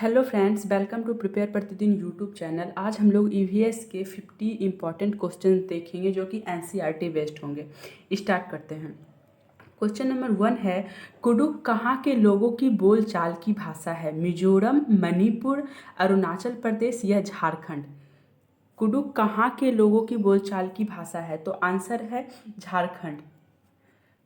Hello friends, welcome to prepare प्रतिदिन YouTube channel. आज हम लोग ईवीएस के 50 इंपॉर्टेंट क्वेश्चन देखेंगे जो कि एनसीईआरटी बेस्ड होंगे। स्टार्ट करते हैं। क्वेश्चन नंबर 1 है, कुडुख कहाँ के लोगों की बोलचाल की भाषा है? मिजोरम, मणिपुर, अरुणाचल प्रदेश या झारखंड? कुडुख कहाँ के लोगों की बोलचाल की भाषा है? तो आंसर है झारखंड।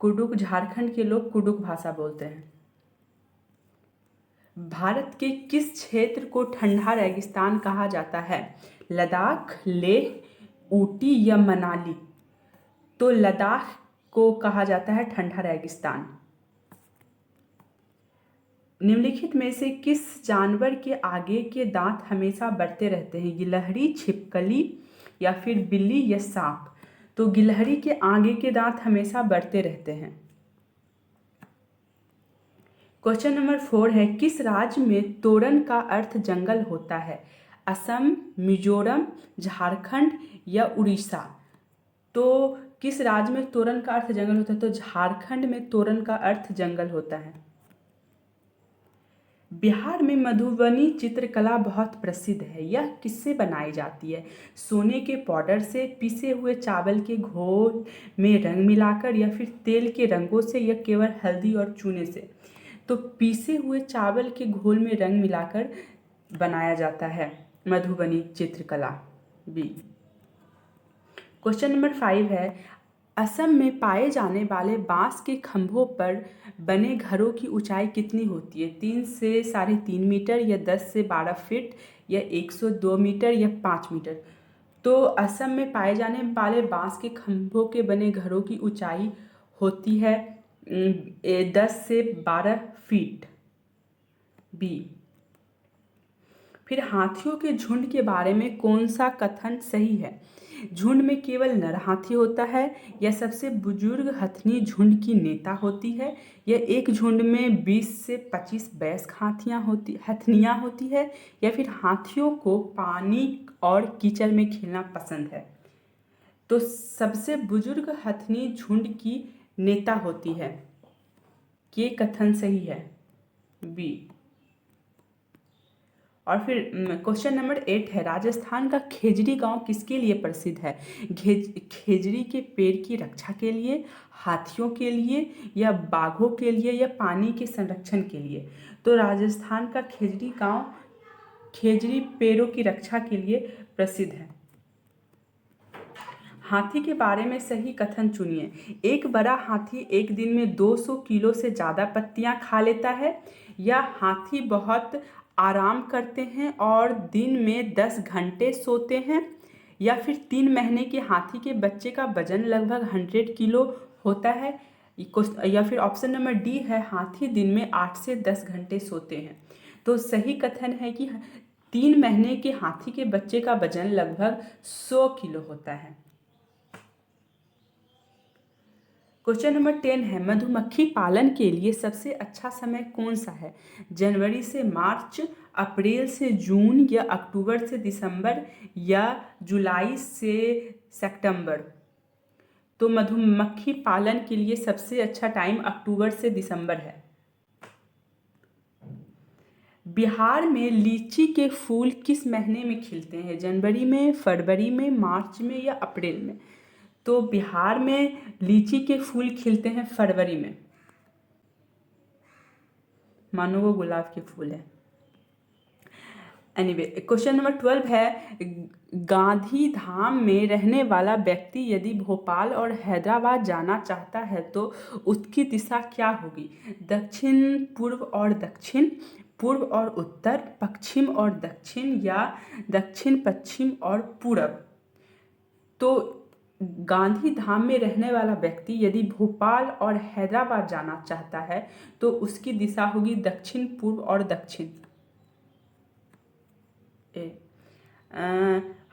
कुडुख झारखंड के लोग कुडुख भाषा बोलते हैं। भारत के किस क्षेत्र को ठंडा रेगिस्तान कहा जाता है? लद्दाख, लेह, ऊटी या मनाली? तो लद्दाख को कहा जाता है ठंडा रेगिस्तान। निम्नलिखित में से किस जानवर के आगे के दांत हमेशा बढ़ते रहते हैं? गिलहरी, छिपकली या फिर बिल्ली या सांप? तो गिलहरी के आगे के दांत हमेशा बढ़ते रहते हैं। क्वेश्चन नंबर 4 है, किस राज्य में तोरन का अर्थ जंगल होता है? असम, मिजोरम, झारखंड या उड़ीसा? तो किस राज्य में तोरन का अर्थ जंगल होता है? तो झारखंड में तोरन का अर्थ जंगल होता है। बिहार में मधुबनी चित्रकला बहुत प्रसिद्ध है। यह किससे बनाई जाती है? सोने के पाउडर से, पिसे हुए चावल के घोल में रंग मिलाकर या फिर तेल के रंगों से या केवल हल्दी और चूने से? तो पीसे हुए चावल के घोल में रंग मिलाकर बनाया जाता है मधुबनी चित्रकला। बी। क्वेश्चन नंबर 5 है, असम में पाए जाने वाले बांस के खंभों पर बने घरों की ऊंचाई कितनी होती है? 3 से 3.5 मीटर या 10 से 12 फीट या 102 मीटर या 5 मीटर? तो असम में पाए जाने वाले बांस के खंभों के बने घरों की ऊंचाई होती है 10 से 12 फीट। बी। फिर हाथियों के झुंड के बारे में कौन सा कथन सही है? झुंड में केवल नर हाथी होता है, या सबसे बुजुर्ग हथनी झुंड की नेता होती है, या एक झुंड में 20 से 25 वयस्क हथनियाँ होती है, या फिर हाथियों को पानी और कीचड़ में खेलना पसंद है? तो सबसे बुजुर्ग हथनी झुंड की नेता होती है। ये कथन सही है। बी। और फिर क्वेश्चन नंबर 8 है, राजस्थान का खेजड़ी गांव किसके लिए प्रसिद्ध है? खेजड़ी के पेड़ की रक्षा के लिए, हाथियों के लिए, या बाघों के लिए, या पानी के संरक्षण के लिए? तो राजस्थान का खेजड़ी गांव खेजड़ी पेड़ों की रक्षा के लिए प्रसिद्ध है। हाथी के बारे में सही कथन चुनिए। एक बड़ा हाथी एक दिन में 200 किलो से ज़्यादा पत्तियां खा लेता है, या हाथी बहुत आराम करते हैं और दिन में 10 घंटे सोते हैं, या फिर 3 महीने के हाथी के बच्चे का वजन लगभग 100 किलो होता है, या फिर ऑप्शन नंबर डी है, हाथी दिन में 8 से 10 घंटे सोते हैं। तो सही कथन है कि 3 महीने के हाथी के बच्चे का वजन लगभग 100 किलो होता है। क्वेश्चन नंबर 10 है, मधुमक्खी पालन के लिए सबसे अच्छा समय कौन सा है? जनवरी से मार्च, अप्रैल से जून, या अक्टूबर से दिसंबर, या जुलाई से सितंबर? तो मधुमक्खी पालन के लिए सबसे अच्छा टाइम अक्टूबर से दिसंबर है। बिहार में लीची के फूल किस महीने में खिलते हैं? जनवरी में, फरवरी में, मार्च में, या अप्रैल में? तो बिहार में लीची के फूल खिलते हैं फरवरी में। मानो वो गुलाब के फूल है। एनीवे, क्वेश्चन नंबर 12 है, गांधी धाम में रहने वाला व्यक्ति यदि भोपाल और हैदराबाद जाना चाहता है तो उसकी दिशा क्या होगी? दक्षिण, पूर्व और दक्षिण, पूर्व और उत्तर, पश्चिम और दक्षिण, या दक्षिण पश्चिम और पूरब? तो गांधी धाम में रहने वाला व्यक्ति यदि भोपाल और हैदराबाद जाना चाहता है तो उसकी दिशा होगी दक्षिण, पूर्व और दक्षिण।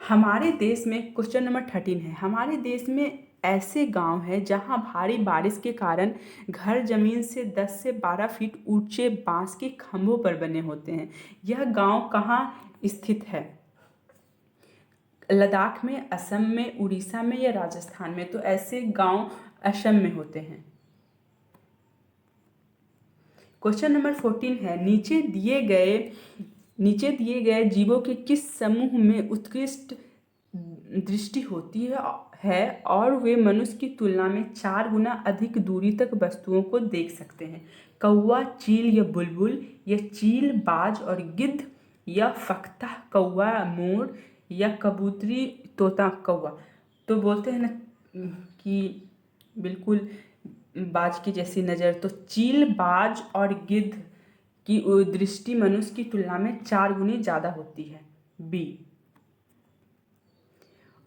हमारे देश में क्वेश्चन नंबर 13 है, हमारे देश में ऐसे गांव हैं जहां भारी बारिश के कारण घर जमीन से 10 से 12 फीट ऊंचे बांस के खंभों पर बने होते हैं। यह गांव कहाँ स्थित है? लद्दाख में, असम में, उड़ीसा में, या राजस्थान में? तो ऐसे गांव असम में होते हैं। क्वेश्चन नंबर 14 है, नीचे दिए गए नीचे दिए गए जीवों के किस समूह में उत्कृष्ट दृष्टि होती है और वे मनुष्य की तुलना में 4 गुना अधिक दूरी तक वस्तुओं को देख सकते हैं? कौवा, चील या बुलबुल, या चील, बाज और गिद्ध, या फख्ता, कौवा, मोर, या कबूतरी, तोता, कौवा। तो बोलते हैं ना कि बिल्कुल बाज की जैसी नज़र, तो चील, बाज और गिद्ध की दृष्टि मनुष्य की तुलना में 4 गुनी ज़्यादा होती है। बी।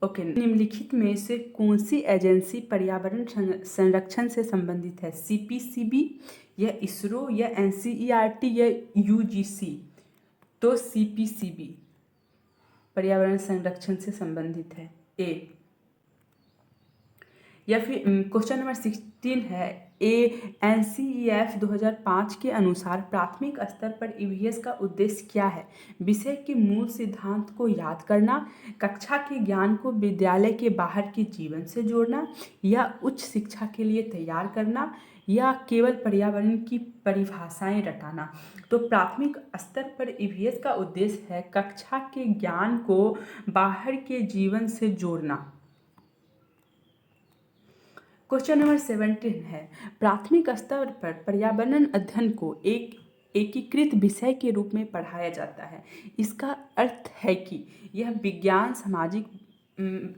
ओके, निम्नलिखित में से कौन सी एजेंसी पर्यावरण संरक्षण से संबंधित है? सीपीसीबी, या इसरो, या एनसीईआरटी, या यूजीसी? तो सीपीसीबी पर्यावरण संरक्षण से संबंधित है। ए। या फिर क्वेश्चन नंबर 16 है, एनसीईएफ 2005 के अनुसार प्राथमिक स्तर पर ईवीएस का उद्देश्य क्या है? विषय के मूल सिद्धांत को याद करना, कक्षा के ज्ञान को विद्यालय के बाहर के जीवन से जोड़ना, या उच्च शिक्षा के लिए तैयार करना, या केवल पर्यावरण की परिभाषाएं रटाना? तो प्राथमिक स्तर पर ईवीएस का उद्देश्य है कक्षा के ज्ञान को बाहर के जीवन से जोड़ना। क्वेश्चन नंबर 17 है, प्राथमिक स्तर पर पर्यावरण अध्ययन को एक एकीकृत विषय के रूप में पढ़ाया जाता है। इसका अर्थ है कि यह विज्ञान, सामाजिक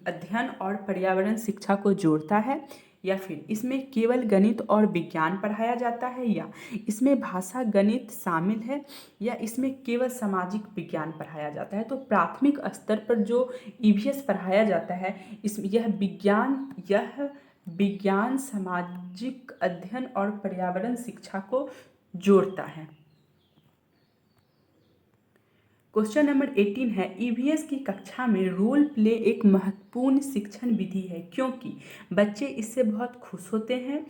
अध्ययन और पर्यावरण शिक्षा को जोड़ता है, या फिर इसमें केवल गणित और विज्ञान पढ़ाया जाता है, या इसमें भाषा, गणित शामिल है, या इसमें केवल सामाजिक विज्ञान पढ़ाया जाता है? तो प्राथमिक स्तर पर जो ईवीएस पढ़ाया जाता है इसमें यह विज्ञान, सामाजिक अध्ययन और पर्यावरण शिक्षा को जोड़ता है। क्वेश्चन नंबर 18 है, ईवीएस की कक्षा में रोल प्ले एक महत्वपूर्ण शिक्षण विधि है क्योंकि बच्चे इससे बहुत खुश होते हैं,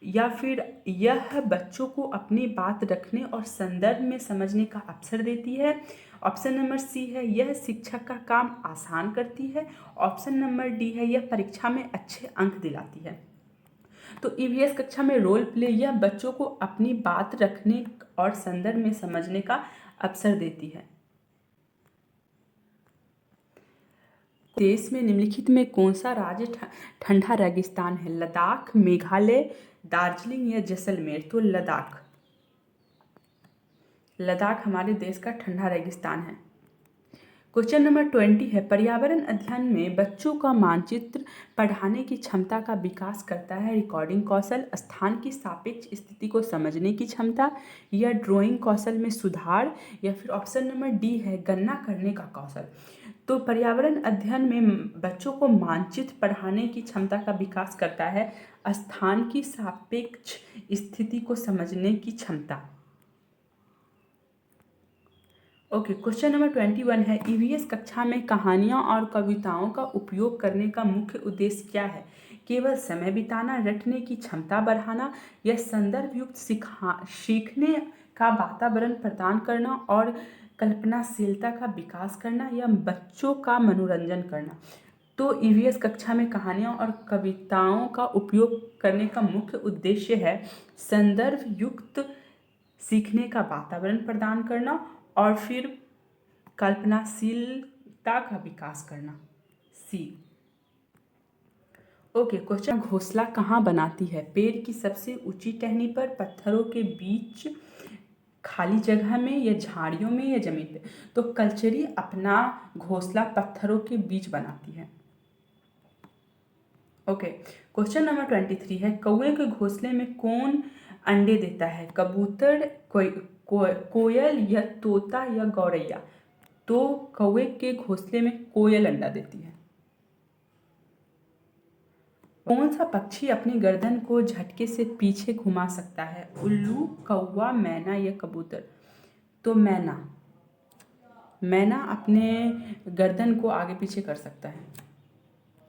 या फिर यह बच्चों को अपनी बात रखने और संदर्भ में समझने का अवसर देती है? ऑप्शन नंबर सी है, यह शिक्षक का काम आसान करती है। ऑप्शन नंबर डी है, यह परीक्षा में अच्छे अंक दिलाती है। तो ईवीएस कक्षा में रोल प्ले यह बच्चों को अपनी बात रखने और संदर्भ में समझने का अवसर देती है। देश में निम्नलिखित में कौन सा राज्य ठंडा रेगिस्तान है? लद्दाख, मेघालय, दार्जिलिंग, या जैसलमेर? तो लद्दाख हमारे देश का ठंडा रेगिस्तान है। क्वेश्चन नंबर 20 है, पर्यावरण अध्ययन में बच्चों का मानचित्र पढ़ाने की क्षमता का विकास करता है रिकॉर्डिंग कौशल, स्थान की सापेक्ष स्थिति को समझने की क्षमता, या ड्राइंग कौशल में सुधार, या फिर ऑप्शन नंबर डी है गणना करने का कौशल? तो पर्यावरण अध्ययन में बच्चों को मानचित्र पढ़ाने की क्षमता का विकास करता है स्थान की सापेक्ष स्थिति को समझने की क्षमता। ओके, क्वेश्चन नंबर 21 है, ईवीएस कक्षा में कहानियाँ और कविताओं का उपयोग करने का मुख्य उद्देश्य क्या है? केवल समय बिताना, रटने की क्षमता बढ़ाना, या संदर्भ युक्त सीखने का वातावरण प्रदान करना और कल्पनाशीलता का विकास करना, या बच्चों का मनोरंजन करना? तो ईवीएस कक्षा में कहानियाँ और कविताओं का उपयोग करने का मुख्य उद्देश्य है संदर्भ युक्त सीखने का वातावरण प्रदान करना और फिर कल्पनाशीलता का विकास करना। सी। ओके, क्वेश्चन, घोंसला कहाँ बनाती है? पेड़ की सबसे ऊंची टहनी पर, पत्थरों के बीच, खाली जगह में, या झाड़ियों में, या जमीन पे? तो कलचरी अपना घोंसला पत्थरों के बीच बनाती है। ओके, क्वेश्चन नंबर 23 है, कौवे के घोंसले में कौन अंडे देता है? कबूतर, कोयल, या तोता, या गौरैया? तो कौवे के घोंसले में कोयल अंडा देती है। कौन सा पक्षी अपनी गर्दन को झटके से पीछे घुमा सकता है? उल्लू, कौवा, मैना, या कबूतर? तो मैना अपने गर्दन को आगे पीछे कर सकता है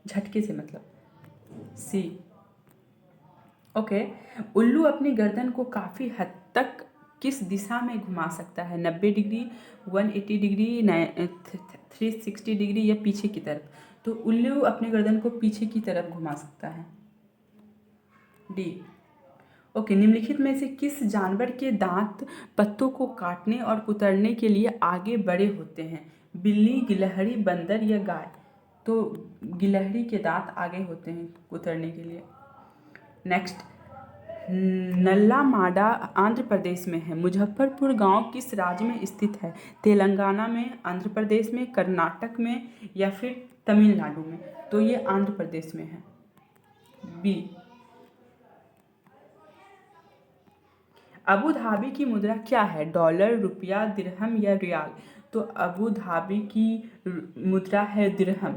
झटके से, मतलब सी। ओके, उल्लू अपनी गर्दन को काफ़ी हद तक किस दिशा में घुमा सकता है? 90 डिग्री, 180 डिग्री, 360 डिग्री, या पीछे की तरफ? तो उल्लू अपनी गर्दन को पीछे की तरफ घुमा सकता है। डी। ओके, निम्नलिखित में से किस जानवर के दांत पत्तों को काटने और कुतरने के लिए आगे बड़े होते हैं? बिल्ली, गिलहरी, बंदर या गाय? तो गिलहरी के दांत आगे होते हैं कुतरने के लिए। नेक्स्ट, नल्ला माडा आंध्र प्रदेश में है। मुजफ्फरपुर गांव किस राज्य में स्थित है? तेलंगाना में, आंध्र प्रदेश में, कर्नाटक में या फिर तमिलनाडु में? तो ये आंध्र प्रदेश में है, बी। अबू धाबी की मुद्रा क्या है? डॉलर, रुपया, दिरहम या रियाल? तो अबू धाबी की मुद्रा है दिरहम,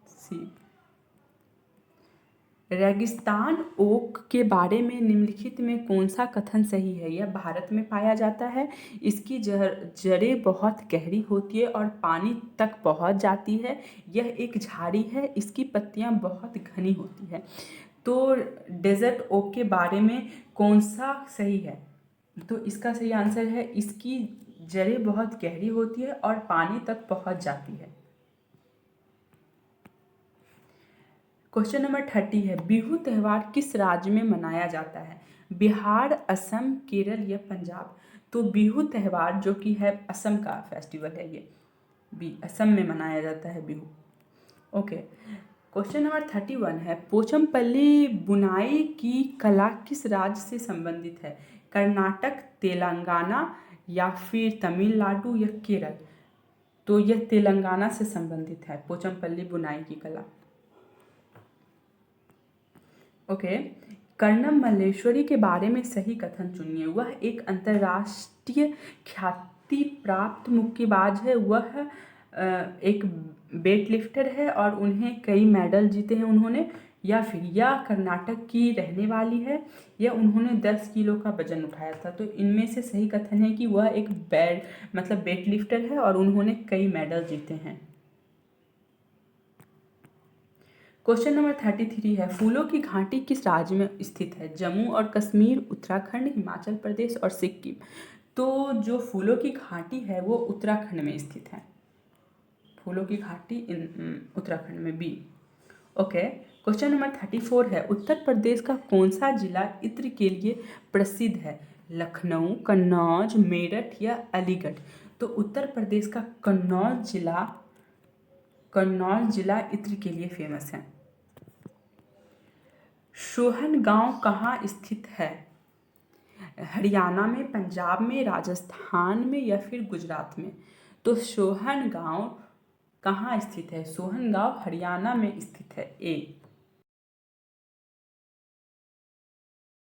सी। रेगिस्तान ओक के बारे में निम्नलिखित में कौन सा कथन सही है? यह भारत में पाया जाता है, इसकी जड़ें बहुत गहरी होती है और पानी तक पहुंच जाती है, यह एक झाड़ी है, इसकी पत्तियां बहुत घनी होती है। तो डेजर्ट ओक के बारे में कौन सा सही है? तो इसका सही आंसर है, इसकी जड़ें बहुत गहरी होती है और पानी तक पहुंच जाती है। क्वेश्चन नंबर 30 है, बिहू त्यौहार किस राज्य में मनाया जाता है? बिहार, असम, केरल या पंजाब? तो बिहू त्यौहार जो कि है असम का फेस्टिवल है, ये बी, असम में मनाया जाता है बिहू। ओके, क्वेश्चन नंबर 31 है, पोचमपल्ली बुनाई की कला किस राज्य से संबंधित है? कर्नाटक, तेलंगाना या फिर तमिलनाडु या केरल? तो यह तेलंगाना से संबंधित है, पोचमपल्ली बुनाई की कला। ओके, कर्णम मल्लेश्वरी के बारे में सही कथन चुनिए। वह एक अंतर्राष्ट्रीय ख्याति प्राप्त मुक्केबाज है, वह एक वेट लिफ्टर है और उन्हें कई मेडल जीते हैं उन्होंने। या फिर यह कर्नाटक की रहने वाली है, या उन्होंने 10 किलो का वजन उठाया था। तो इनमें से सही कथन है कि वह एक वेट लिफ्टर है और उन्होंने कई मेडल जीते हैं। क्वेश्चन नंबर 33 है, फूलों की घाटी किस राज्य में स्थित है? जम्मू और कश्मीर, उत्तराखंड, हिमाचल प्रदेश और सिक्किम? तो जो फूलों की घाटी है वो उत्तराखंड में स्थित है, फूलों की घाटी उत्तराखंड में, बी। ओके, क्वेश्चन नंबर 34 है, उत्तर प्रदेश का कौन सा जिला इत्र के लिए प्रसिद्ध है? लखनऊ, कन्नौज, मेरठ या अलीगढ़? तो उत्तर प्रदेश का कन्नौज जिला इत्र के लिए फेमस है। सोहन गांव कहाँ स्थित है? हरियाणा में, पंजाब में, राजस्थान में या फिर गुजरात में? तो सोहन गांव कहाँ स्थित है? सोहन गांव हरियाणा में स्थित है, ए।